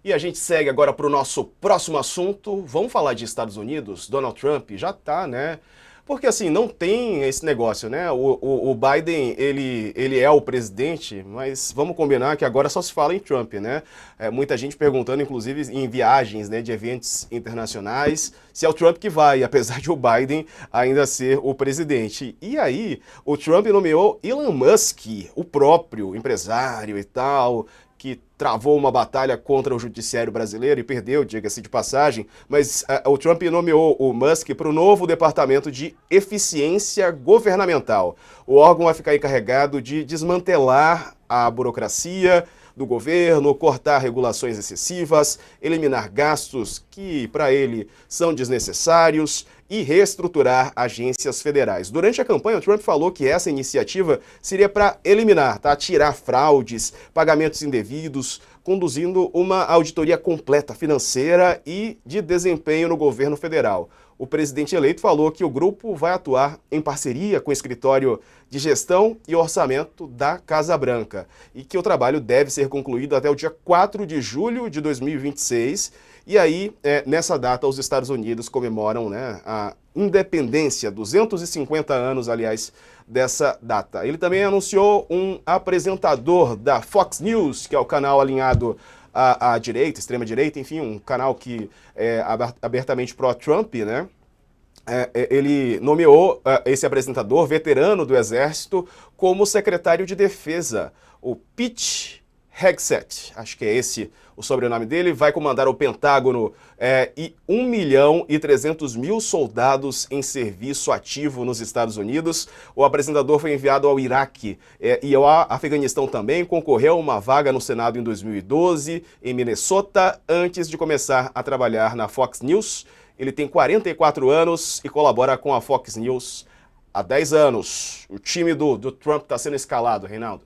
E a gente segue agora para o nosso próximo assunto. Vamos falar de Estados Unidos. Donald Trump já tá, né? Porque assim, não tem esse negócio, né? O Biden, ele é o presidente, mas vamos combinar que agora só se fala em Trump, né? Muita gente perguntando, inclusive, em viagens, né, de eventos internacionais, se é o Trump que vai, apesar de o Biden ainda ser o presidente. E aí, o Trump nomeou Elon Musk, o próprio empresário e tal, que travou uma batalha contra o judiciário brasileiro e perdeu, diga-se de passagem, mas o Trump nomeou o Musk para o novo Departamento de Eficiência Governamental. O órgão vai ficar encarregado de desmantelar a burocracia do governo, cortar regulações excessivas, eliminar gastos que, para ele, são desnecessários e reestruturar agências federais. Durante a campanha, o Trump falou que essa iniciativa seria para eliminar, tá? Tirar fraudes, pagamentos indevidos, conduzindo uma auditoria completa financeira e de desempenho no governo federal. O presidente eleito falou que o grupo vai atuar em parceria com o escritório de gestão e orçamento da Casa Branca e que o trabalho deve ser concluído até o dia 4 de julho de 2026. E aí, nessa data, os Estados Unidos comemoram, né, a independência, 250 anos, aliás, dessa data. Ele também anunciou um apresentador da Fox News, que é o canal alinhado à direita, extrema-direita, enfim, um canal que é abertamente pró-Trump, né? Ele nomeou esse apresentador, veterano do Exército, como secretário de Defesa, o Pete Hegseth, acho que é esse o sobrenome dele, vai comandar o Pentágono e 1.300.000 soldados em serviço ativo nos Estados Unidos. O apresentador foi enviado ao Iraque e ao Afeganistão também, concorreu a uma vaga no Senado em 2012, em Minnesota, antes de começar a trabalhar na Fox News. Ele tem 44 anos e colabora com a Fox News há 10 anos. O time do Trump está sendo escalado, Reinaldo.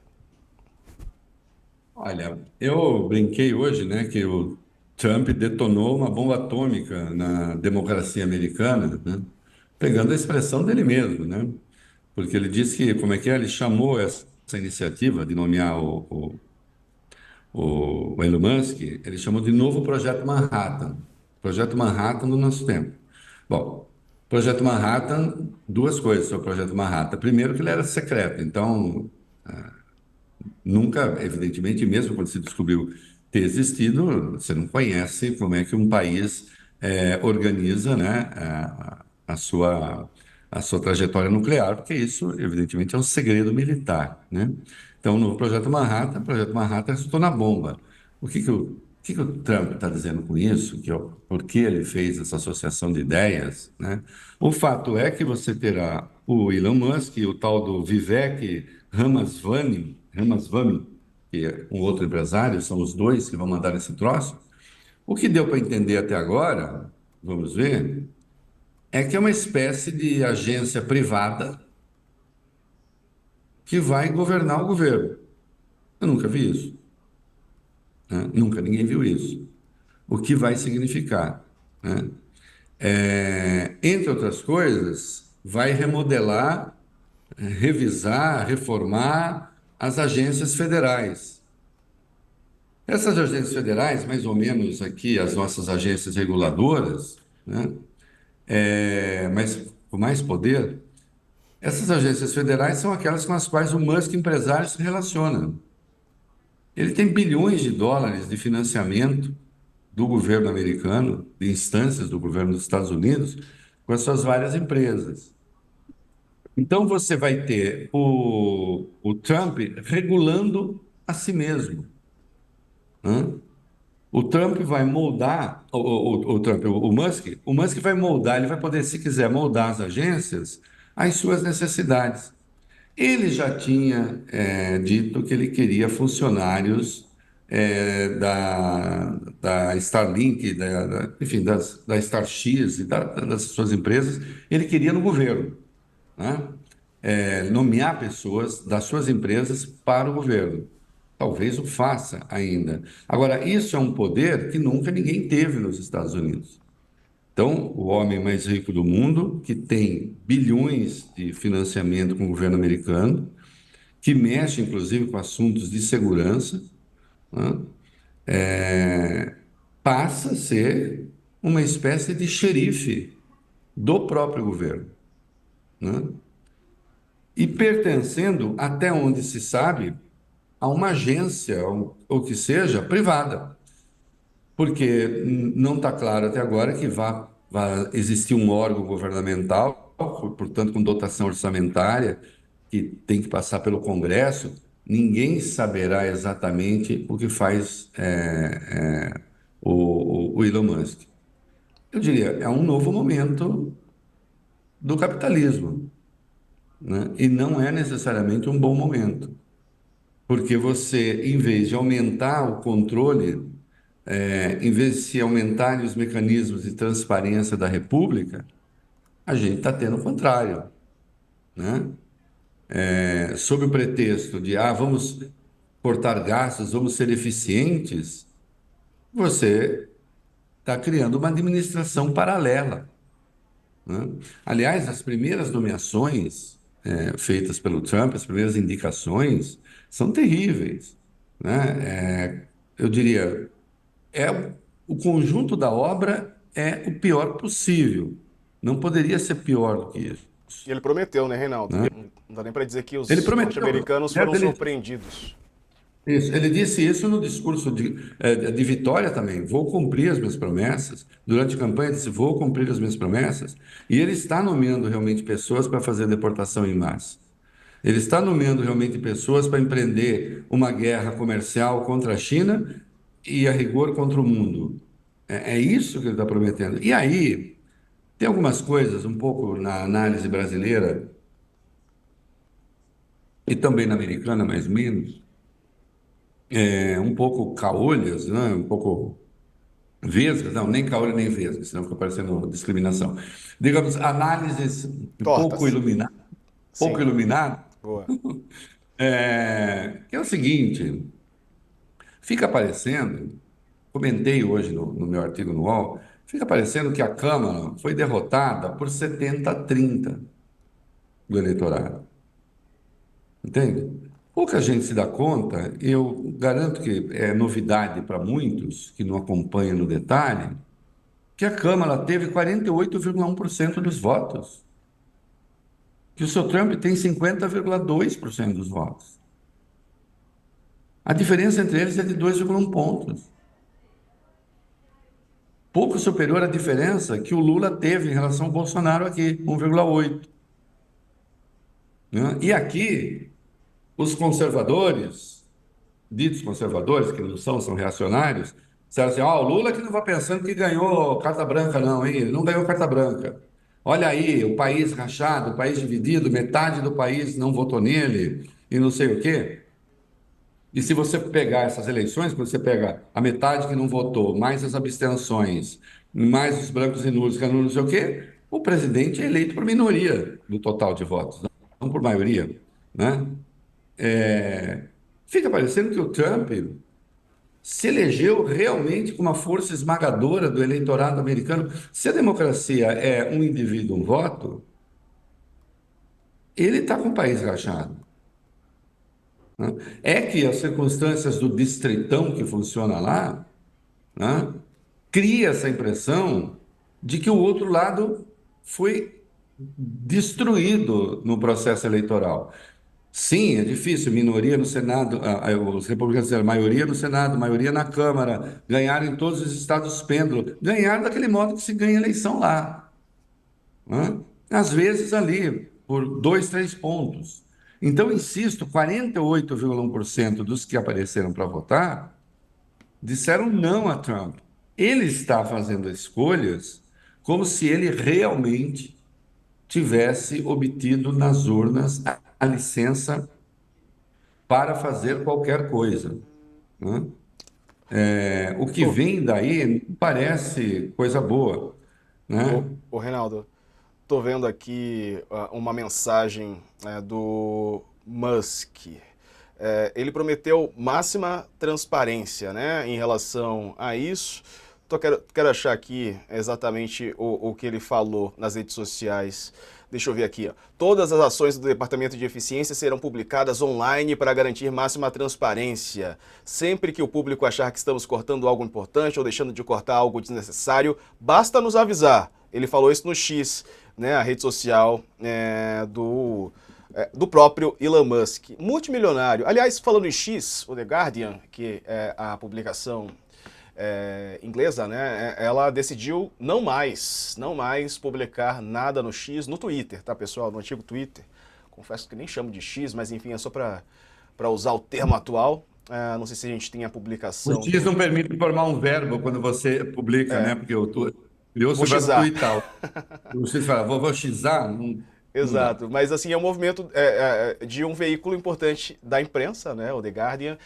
Olha, eu brinquei hoje, né, que o Trump detonou uma bomba atômica na democracia americana, né, pegando a expressão dele mesmo, né, porque ele disse que, como é que é, ele chamou essa iniciativa de nomear o Elon Musk, ele chamou de novo Projeto Manhattan, Projeto Manhattan do nosso tempo. Bom, Projeto Manhattan, duas coisas sobre o Projeto Manhattan. Primeiro, que ele era secreto, então nunca, evidentemente, mesmo quando se descobriu ter existido, você não conhece como é que um país organiza, né, a sua trajetória nuclear, porque isso, evidentemente, é um segredo militar, né? Então, no o Projeto Manhattan resultou na bomba. O que que o Trump está dizendo com isso? Por que ele fez essa associação de ideias, né? O fato é que você terá o Elon Musk e o tal do Vivek Ramaswamy, que é um outro empresário, são os dois que vão mandar esse troço. O que deu para entender até agora, vamos ver, é que é uma espécie de agência privada que vai governar o governo. Eu nunca vi isso, né? Nunca ninguém viu isso. O que vai significar, né? Entre outras coisas, vai remodelar, revisar, reformar as agências federais. Essas agências federais, mais ou menos aqui, as nossas agências reguladoras, né? Mas com mais poder, essas agências federais são aquelas com as quais o Musk empresário se relaciona. Ele tem bilhões de dólares de financiamento do governo americano, de instâncias do governo dos Estados Unidos, com as suas várias empresas. Então você vai ter o Trump regulando a si mesmo, né? O Trump vai moldar, o Musk vai moldar, ele vai poder, se quiser, moldar as agências às suas necessidades. Ele já tinha dito que ele queria funcionários da Starlink, enfim, da StarX e das suas empresas, ele queria no governo, né? Nomear pessoas das suas empresas para o governo. Talvez o faça ainda. Agora, isso é um poder que nunca ninguém teve nos Estados Unidos. Então, o homem mais rico do mundo, que tem bilhões de financiamento com o governo americano, que mexe inclusive com assuntos de segurança, né? passa a ser uma espécie de xerife do próprio governo, né? E pertencendo, até onde se sabe, a uma agência, ou que seja, privada. Porque não está claro até agora que vá existir um órgão governamental, portanto, com dotação orçamentária, que tem que passar pelo Congresso. Ninguém saberá exatamente o que faz o Elon Musk. Eu diria, é um novo momento do capitalismo, né? E não é necessariamente um bom momento, porque você, em vez de aumentar o controle, em vez de se aumentarem os mecanismos de transparência da República, a gente está tendo o contrário, né? Sob o pretexto de, vamos cortar gastos, vamos ser eficientes, você está criando uma administração paralela, né? Aliás, as primeiras nomeações feitas pelo Trump, as primeiras indicações, são terríveis, né? Eu diria, é o conjunto da obra é o pior possível. Não poderia ser pior do que isso, E ele prometeu, né, Reinaldo? né? Não dá nem para dizer que Ele os prometeu, norte-americanos foram surpreendidos. ele disse isso no discurso de vitória também. Vou cumprir as minhas promessas. Durante a campanha, ele disse: vou cumprir as minhas promessas. E ele está nomeando realmente pessoas para fazer deportação em massa. Ele está nomeando realmente pessoas para empreender uma guerra comercial contra a China e, a rigor, contra o mundo. É isso que ele está prometendo. E aí, tem algumas coisas, um pouco na análise brasileira e também na americana, mais ou menos, um pouco caolhas, né? Um pouco vesgas, não, nem caolho nem vesgas, senão fica parecendo discriminação. Digamos, análises Tortas. pouco Sim, iluminadas, boa. que é o seguinte, fica parecendo, comentei hoje no meu artigo no UOL, fica parecendo que a Câmara foi derrotada por 70-30 do eleitorado. Entende? Pouca gente se dá conta, eu garanto que é novidade para muitos que não acompanham no detalhe, que a Câmara teve 48,1% dos votos, que o seu Trump tem 50,2% dos votos. A diferença entre eles é de 2,1 pontos. Pouco superior à diferença que o Lula teve em relação ao Bolsonaro aqui, 1,8. Né? E aqui, os conservadores, ditos conservadores, que não são, são reacionários, disseram assim: o Lula que não vai pensando que ganhou carta branca, não, hein? Ele não ganhou carta branca. Olha aí, o país rachado, o país dividido, metade do país não votou nele e não sei o quê. E se você pegar essas eleições, quando você pega a metade que não votou, mais as abstenções, mais os brancos e nulos, que não sei o quê, o presidente é eleito por minoria do total de votos, não por maioria, né? É, Fica parecendo que o Trump se elegeu realmente com uma força esmagadora do eleitorado americano. Se a democracia é um indivíduo, um voto, ele está com o país rachado, né? É que as circunstâncias do distritão que funciona lá, né, cria essa impressão de que o outro lado foi destruído no processo eleitoral. Sim, é difícil. Minoria no Senado, os republicanos disseram maioria no Senado, maioria na Câmara, ganharam em todos os estados pêndulo, ganharam daquele modo que se ganha eleição lá, né? Às vezes ali, por 2, 3 pontos. Então, insisto, 48,1% dos que apareceram para votar disseram não a Trump. Ele está fazendo escolhas como se ele realmente tivesse obtido nas urnas a licença para fazer qualquer coisa, né? O que Ô, vem daí parece coisa boa, ô, né? ô, Reinaldo, tô vendo aqui uma mensagem do Musk. Ele prometeu máxima transparência, né, em relação a isso. quero achar aqui exatamente o que ele falou nas redes sociais. Deixa eu ver aqui. Ó. Todas as ações do Departamento de Eficiência serão publicadas online para garantir máxima transparência. Sempre que o público achar que estamos cortando algo importante ou deixando de cortar algo desnecessário, basta nos avisar. Ele falou isso no X, né, a rede social do próprio Elon Musk. Multimilionário. Aliás, falando em X, o The Guardian, que é a publicação inglesa, né? Ela decidiu não mais publicar nada no X, no Twitter, tá, pessoal? No antigo Twitter. Confesso que nem chamo de X, mas enfim, é só para usar o termo atual. Não sei se a gente tem a publicação O X do... não permite formar um verbo quando você publica, né? Porque criou-se Vou o verbo xar. tuitar. Você fala, vou xizar? Não, não dá. Exato, mas assim, é um movimento de um veículo importante da imprensa, né, o The Guardian,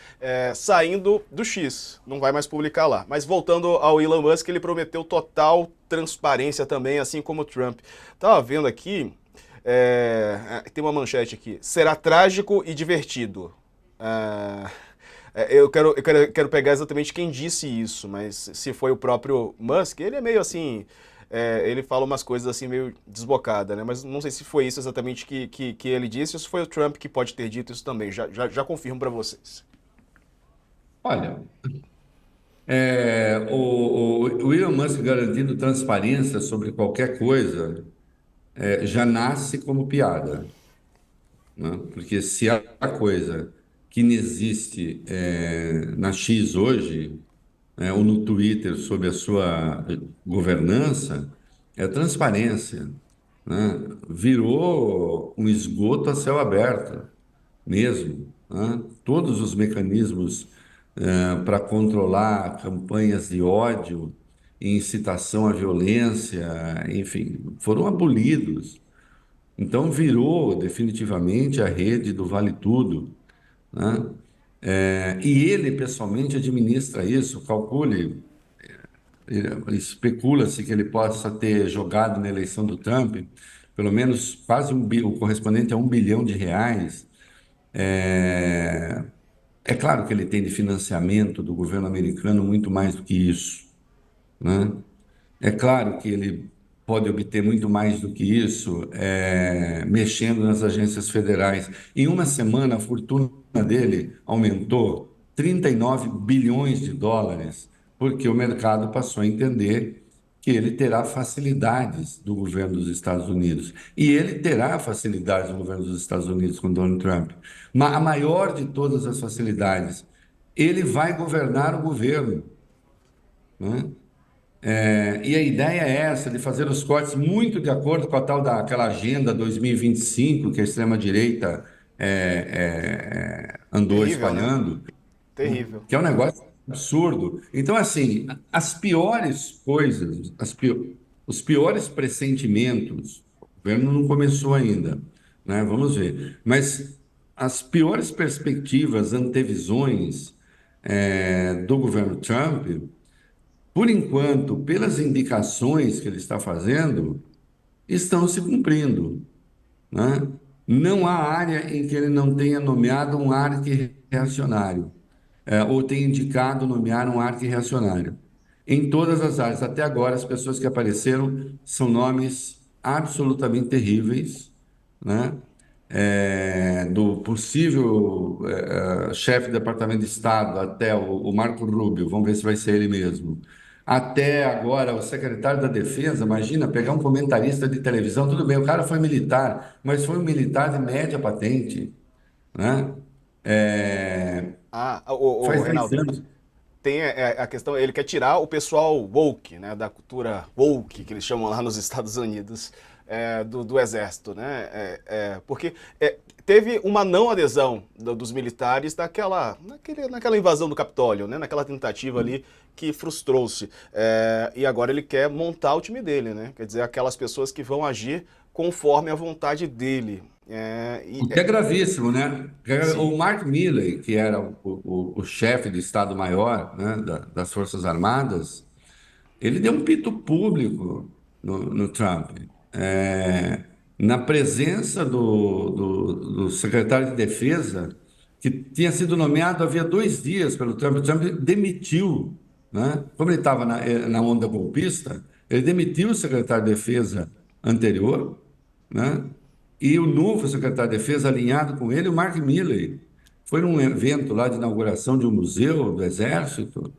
saindo do X, não vai mais publicar lá. Mas voltando ao Elon Musk, ele prometeu total transparência também, assim como o Trump. Tava vendo aqui, tem uma manchete aqui, será trágico e divertido. Eu quero pegar exatamente quem disse isso, mas se foi o próprio Musk, ele é meio assim... ele fala umas coisas assim meio desbocada, né? Mas não sei se foi isso exatamente que ele disse ou se foi o Trump que pode ter dito isso também. Já confirmo para vocês. Olha, o Elon Musk garantindo transparência sobre qualquer coisa já nasce como piada, né? Porque se há coisa que não existe na X hoje, ou no Twitter sob a sua governança, é a transparência, né? Virou um esgoto a céu aberto mesmo, né? Todos os mecanismos para controlar campanhas de ódio e incitação à violência, enfim, foram abolidos. Então virou definitivamente a rede do Vale Tudo, né? E ele pessoalmente administra isso, calcule, especula-se que ele possa ter jogado na eleição do Trump pelo menos quase o correspondente a R$ 1 bilhão. É, é claro que ele tem de financiamento do governo americano muito mais do que isso, né? É claro que ele pode obter muito mais do que isso, mexendo nas agências federais. Em uma semana, a fortuna dele aumentou 39 bilhões de dólares, porque o mercado passou a entender que ele terá facilidades do governo dos Estados Unidos. E ele terá facilidades do governo dos Estados Unidos com Donald Trump. A maior de todas as facilidades, ele vai governar o governo, né? E a ideia é essa, de fazer os cortes muito de acordo com a tal daquela Agenda 2025 que a extrema-direita andou Terrível, né? espalhando, né? Terrível. Que é um negócio absurdo. Então, assim, as piores coisas, os piores pressentimentos, o governo não começou ainda, né? Vamos ver. Mas as piores perspectivas, antevisões, do governo Trump, por enquanto, pelas indicações que ele está fazendo, estão se cumprindo, né? Não há área em que ele não tenha nomeado um arqui-reacionário, ou tenha indicado nomear um arqui-reacionário. Em todas as áreas, até agora, as pessoas que apareceram são nomes absolutamente terríveis, né? Do possível chefe do Departamento de Estado até o Marco Rubio, vamos ver se vai ser ele mesmo. Até agora, o secretário da Defesa, imagina pegar um comentarista de televisão, tudo bem, o cara foi militar, mas foi um militar de média patente, né? É, O faz 10 Reinaldo, anos. tem a questão, ele quer tirar o pessoal woke, né, da cultura woke, que eles chamam lá nos Estados Unidos, do exército, né, porque teve uma não adesão dos militares naquela invasão do Capitólio, né, naquela tentativa ali que frustrou-se, e agora ele quer montar o time dele, né, quer dizer, aquelas pessoas que vão agir conforme a vontade dele. O que é gravíssimo, né? Sim, O Mark Milley, que era o chefe do Estado-Maior, né, das Forças Armadas, ele deu um pito público no Trump, é, na presença do secretário de Defesa, que tinha sido nomeado havia 2 dias pelo Trump. O Trump demitiu né? Como ele estava na onda golpista, ele demitiu o secretário de Defesa anterior, né? E o novo secretário de Defesa, alinhado com ele, o Mark Milley, foi num evento lá de inauguração de um museu do Exército,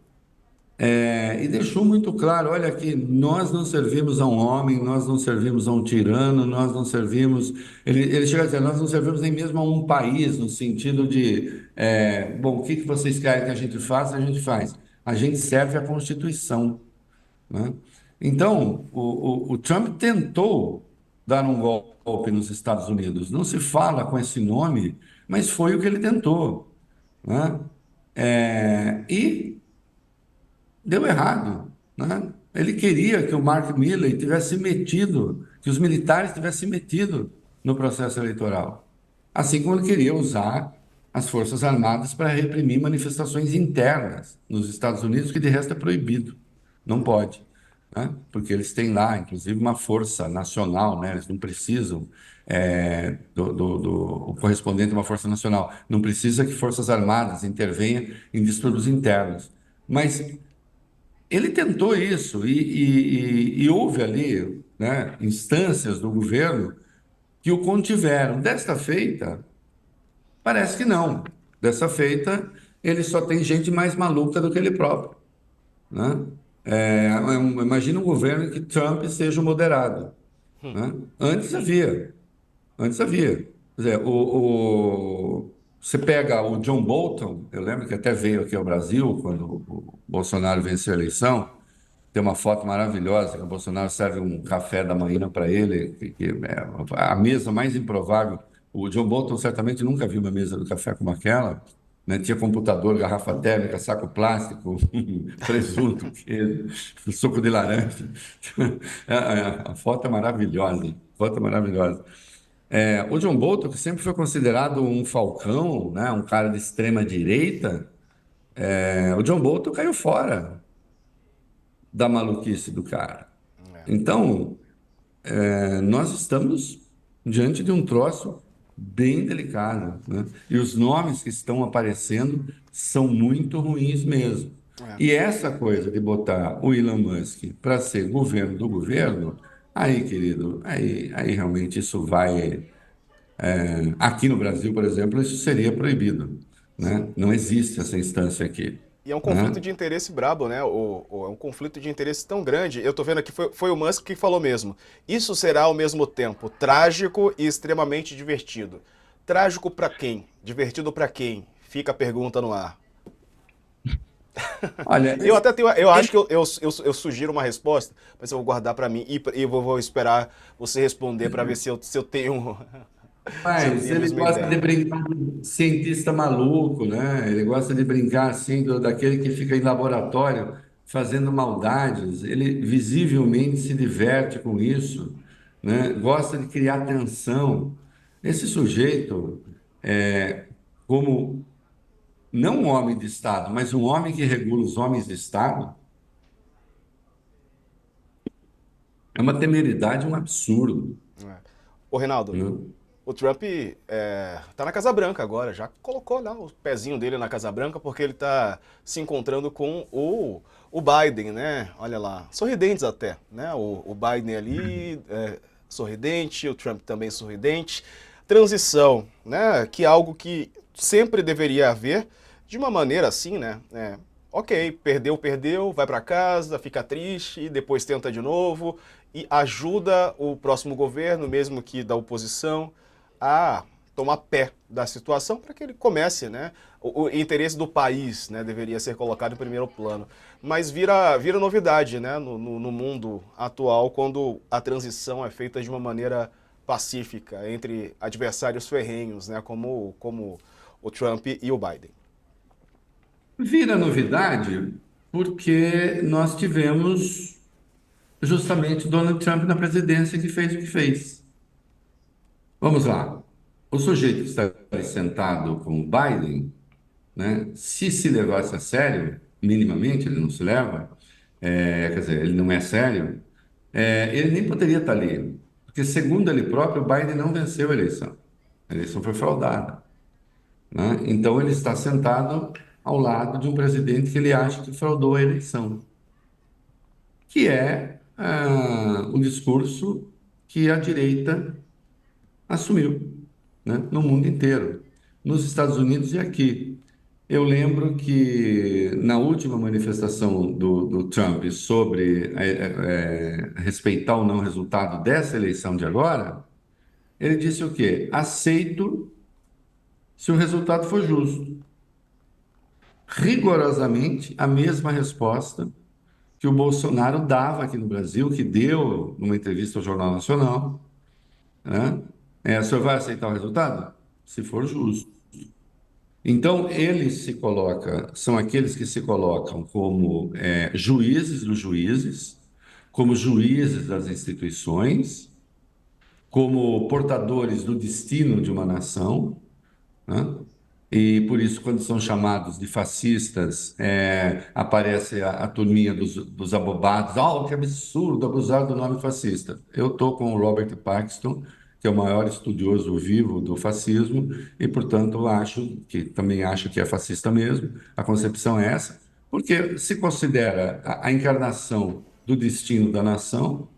e deixou muito claro: olha aqui, nós não servimos a um homem, nós não servimos a um tirano, nós não servimos. Ele chega a dizer: nós não servimos nem mesmo a um país, no sentido de, bom, o que que vocês querem que a gente faça, a gente faz. A gente serve à Constituição, né? Então, o Trump tentou dar um golpe nos Estados Unidos. Não se fala com esse nome, mas foi o que ele tentou, né? E deu errado, né? Ele queria que o Mark Milley tivesse metido, que os militares tivessem metido no processo eleitoral. Assim como ele queria usar as Forças Armadas para reprimir manifestações internas nos Estados Unidos, que de resto é proibido, não pode, né? Porque eles têm lá, inclusive, uma força nacional, né? Eles não precisam o correspondente a uma força nacional, não precisa que Forças Armadas intervenham em distúrbios internos. Mas ele tentou isso e houve ali, né, instâncias do governo que o contiveram. Desta feita, parece que não. Dessa feita, ele só tem gente mais maluca do que ele próprio, né? Imagina um governo que Trump seja o moderado, né? Antes havia. Quer dizer, você pega o John Bolton, eu lembro que até veio aqui ao Brasil quando o Bolsonaro venceu a eleição. Tem uma foto maravilhosa que o Bolsonaro serve um café da manhã para ele, que é a mesa mais improvável. O John Bolton certamente nunca viu uma mesa do café como aquela, né? Tinha computador, garrafa térmica, saco plástico, presunto, queijo, suco de laranja. A foto é maravilhosa, a foto é maravilhosa. O John Bolton, que sempre foi considerado um falcão, né? Um cara de extrema direita, o John Bolton caiu fora da maluquice do cara. Então, nós estamos diante de um troço bem delicado, né? E os nomes que estão aparecendo são muito ruins mesmo. É. E essa coisa de botar o Elon Musk para ser governo do governo, aí, querido, aí realmente isso vai. Aqui no Brasil, por exemplo, isso seria proibido, né? Sim. Não existe essa instância aqui, E é um conflito né? de interesse brabo, né? É um conflito de interesse tão grande. Eu tô vendo aqui, foi o Musk que falou mesmo. Isso será ao mesmo tempo trágico e extremamente divertido. Trágico pra quem? Divertido pra quem? Fica a pergunta no ar. Olha, Eu até tenho, eu acho que eu sugiro uma resposta, mas eu vou guardar pra mim e vou esperar você responder pra ver se eu tenho se eu mas tenho a ele mesma gosta de ideia. brincar de cientista maluco, né? Ele gosta de brincar assim daquele que fica em laboratório fazendo maldades. Ele visivelmente se diverte com isso, né? Gosta de criar tensão. Esse sujeito, como não um homem de Estado, mas um homem que regula os homens de Estado, é uma temeridade, um absurdo, É. Ô, Reinaldo, né? o Trump tá na Casa Branca agora, já colocou lá o pezinho dele na Casa Branca porque ele tá se encontrando com o Biden, né? Olha lá, sorridentes até, né? O Biden ali sorridente, o Trump também sorridente. Transição, né? Que é algo que sempre deveria haver de uma maneira assim, né? Ok, perdeu, perdeu, vai para casa, fica triste, depois tenta de novo e ajuda o próximo governo, mesmo que da oposição, a tomar pé da situação para que ele comece, né? O interesse do país, né, deveria ser colocado em primeiro plano. Mas vira novidade, né, no mundo atual, quando a transição é feita de uma maneira pacífica entre adversários ferrenhos, né, como o Trump e o Biden. Vira novidade porque nós tivemos justamente Donald Trump na presidência que fez o que fez. Vamos lá. O sujeito que está ali sentado com o Biden, né, se levasse a sério, minimamente, ele não se leva, quer dizer, ele não é sério, ele nem poderia estar ali. Porque, segundo ele próprio, o Biden não venceu a eleição. A eleição foi fraudada, né? Então, ele está sentado ao lado de um presidente que ele acha que fraudou a eleição, que é o discurso que a direita assumiu, né, no mundo inteiro, nos Estados Unidos e aqui. Eu lembro que na última manifestação do Trump sobre respeitar ou não o resultado dessa eleição de agora, ele disse o quê? Aceito se o resultado for justo. Rigorosamente a mesma resposta que o Bolsonaro dava aqui no Brasil, que deu numa entrevista ao Jornal Nacional, né? O senhor vai aceitar o resultado? Se for justo. Então, são aqueles que se colocam como juízes dos juízes, como juízes das instituições, como portadores do destino de uma nação, né? E por isso, quando são chamados de fascistas, aparece a turminha dos abobados. Oh, que absurdo abusar do nome fascista. Eu estou com o Robert Paxton, que é o maior estudioso vivo do fascismo, e, portanto, também acho que é fascista mesmo. A concepção é essa, porque se considera a encarnação do destino da nação,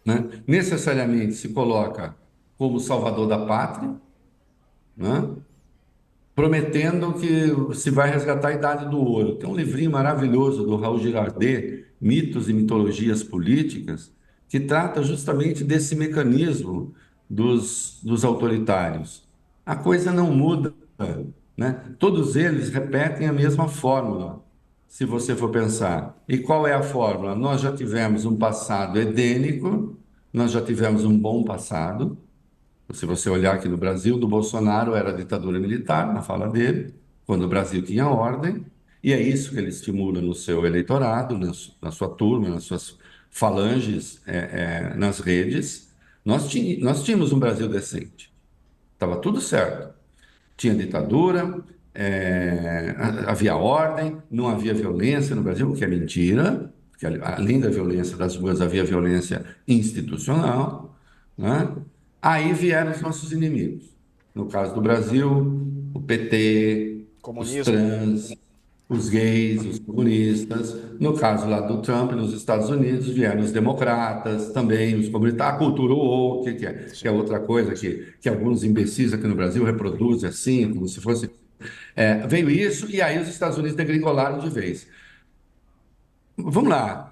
né? Necessariamente se coloca como salvador da pátria, né? Prometendo que se vai resgatar a Idade do Ouro. Tem um livrinho maravilhoso do Raul Girardet, Mitos e Mitologias Políticas, que trata justamente desse mecanismo dos autoritários. A coisa não muda, né? Todos eles repetem a mesma fórmula, se você for pensar. E qual é a fórmula? Nós já tivemos um passado edênico, nós já tivemos um bom passado. Se você olhar aqui no Brasil, do Bolsonaro era ditadura militar, na fala dele, quando o Brasil tinha ordem, e é isso que ele estimula no seu eleitorado, na sua turma, nas suas falanges, nas redes. Nós tínhamos um Brasil decente, estava tudo certo. Tinha ditadura, havia ordem, não havia violência no Brasil, o que é mentira, porque além da violência das ruas, havia violência institucional, né? Aí vieram os nossos inimigos. No caso do Brasil, o PT, os Comunismo. trans, os gays, os comunistas. No caso lá do Trump, nos Estados Unidos, vieram os democratas, também os comunistas, a cultura woke, que é Sim. outra coisa que alguns imbecis aqui no Brasil reproduzem assim, como se fosse. Veio isso, e aí os Estados Unidos degringolaram de vez. Vamos lá.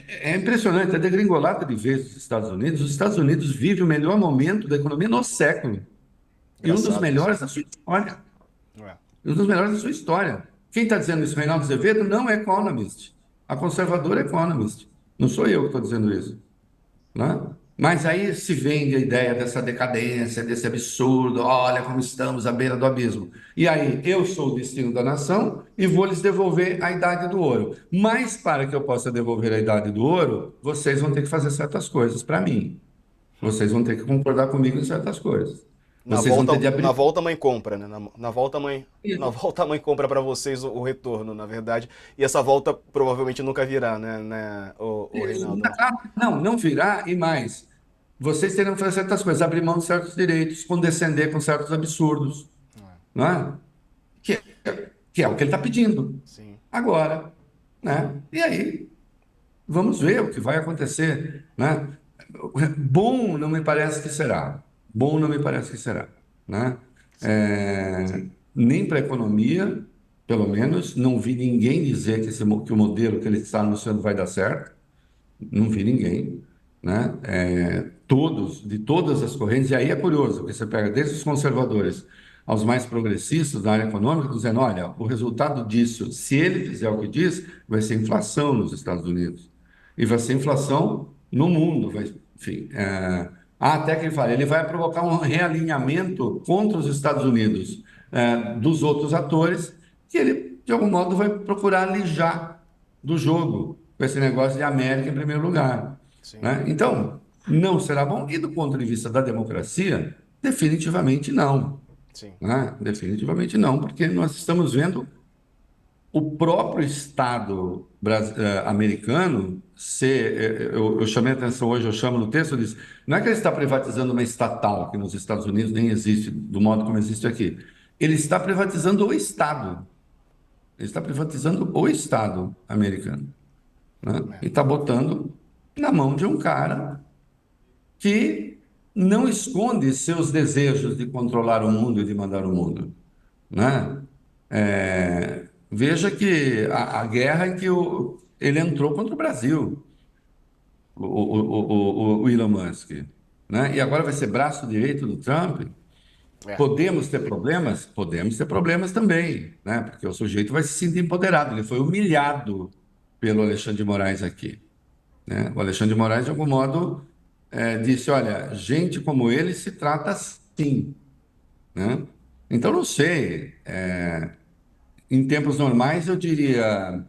É impressionante a degringolada de vez dos Estados Unidos. Os Estados Unidos vivem o melhor momento da economia no século. E um dos Engraçado isso. melhores da sua história. É. Um dos melhores da sua história. Quem está dizendo isso? Reinaldo Azevedo não é Economist. A conservadora é Economist. Não sou eu que estou dizendo isso, né? Mas aí se vende a ideia dessa decadência, desse absurdo, olha como estamos à beira do abismo. E aí eu sou o destino da nação e vou lhes devolver a idade do ouro. Mas para que eu possa devolver a idade do ouro, vocês vão ter que fazer certas coisas para mim. Vocês vão ter que concordar comigo em certas coisas. Vocês vão ter de Na abrir. volta a mãe compra, né? Na volta a mãe compra para vocês o retorno, na verdade. E essa volta provavelmente nunca virá, né, o Reinaldo? Não virá e mais. Vocês terão que fazer certas coisas, abrir mão de certos direitos, condescender com certos absurdos, não é? Que, que é o que ele está pedindo Sim. agora, né? E aí, vamos ver o que vai acontecer, né? Bom não me parece que será. Bom não me parece que será, né? Nem para a economia, pelo menos, não vi ninguém dizer que o modelo que ele está anunciando vai dar certo. Não vi ninguém, né? Todos, de todas as correntes, e aí é curioso, porque você pega desde os conservadores aos mais progressistas da área econômica, dizendo, olha, o resultado disso, se ele fizer o que diz, vai ser inflação nos Estados Unidos. E vai ser inflação no mundo. Enfim, até que ele fala, ele vai provocar um realinhamento contra os Estados Unidos, dos outros atores, que ele, de algum modo, vai procurar alijar do jogo, com esse negócio de América em primeiro lugar, Sim. né? Então, não será bom. E do ponto de vista da democracia, definitivamente não, Sim. né? Definitivamente não, porque nós estamos vendo o próprio Estado americano ser. Eu chamei a atenção hoje, eu chamo no texto, eu disse, não é que ele está privatizando uma estatal, que nos Estados Unidos nem existe do modo como existe aqui. Ele está privatizando o Estado. Ele está privatizando o Estado americano, né? E está botando na mão de um cara que não esconde seus desejos de controlar o mundo e de mandar o mundo, né? Veja que a guerra em que ele entrou contra o Brasil, o Elon Musk, né? E agora vai ser braço direito do Trump. É, Podemos ter problemas? Podemos ter problemas também, né? Porque o sujeito vai se sentir empoderado. Ele foi humilhado pelo Alexandre de Moraes aqui, né? O Alexandre de Moraes, de algum modo, disse: olha, gente como ele se trata assim, né? Então, não sei. Em tempos normais, eu diria,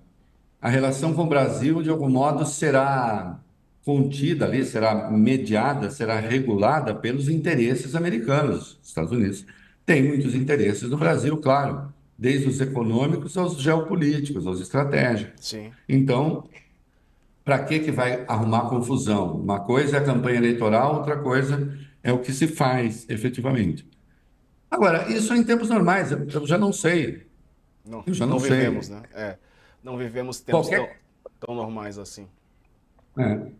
a relação com o Brasil, de algum modo, será contida ali, será mediada, será regulada pelos interesses americanos. Os Estados Unidos têm muitos interesses no Brasil, claro, desde os econômicos aos geopolíticos, aos estratégicos. sim. Então, para que vai arrumar confusão? Uma coisa é a campanha eleitoral, outra coisa é o que se faz efetivamente. Agora, isso em tempos normais, eu já não sei. Não, Eu já não não vivemos, sei. né? Não vivemos tempos Qualquer. tão normais assim. É.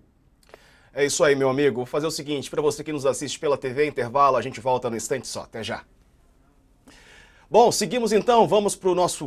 É isso aí, meu amigo. Vou fazer o seguinte, para você que nos assiste pela TV, intervalo, a gente volta no instante só. Até já. Bom, seguimos então, vamos para o nosso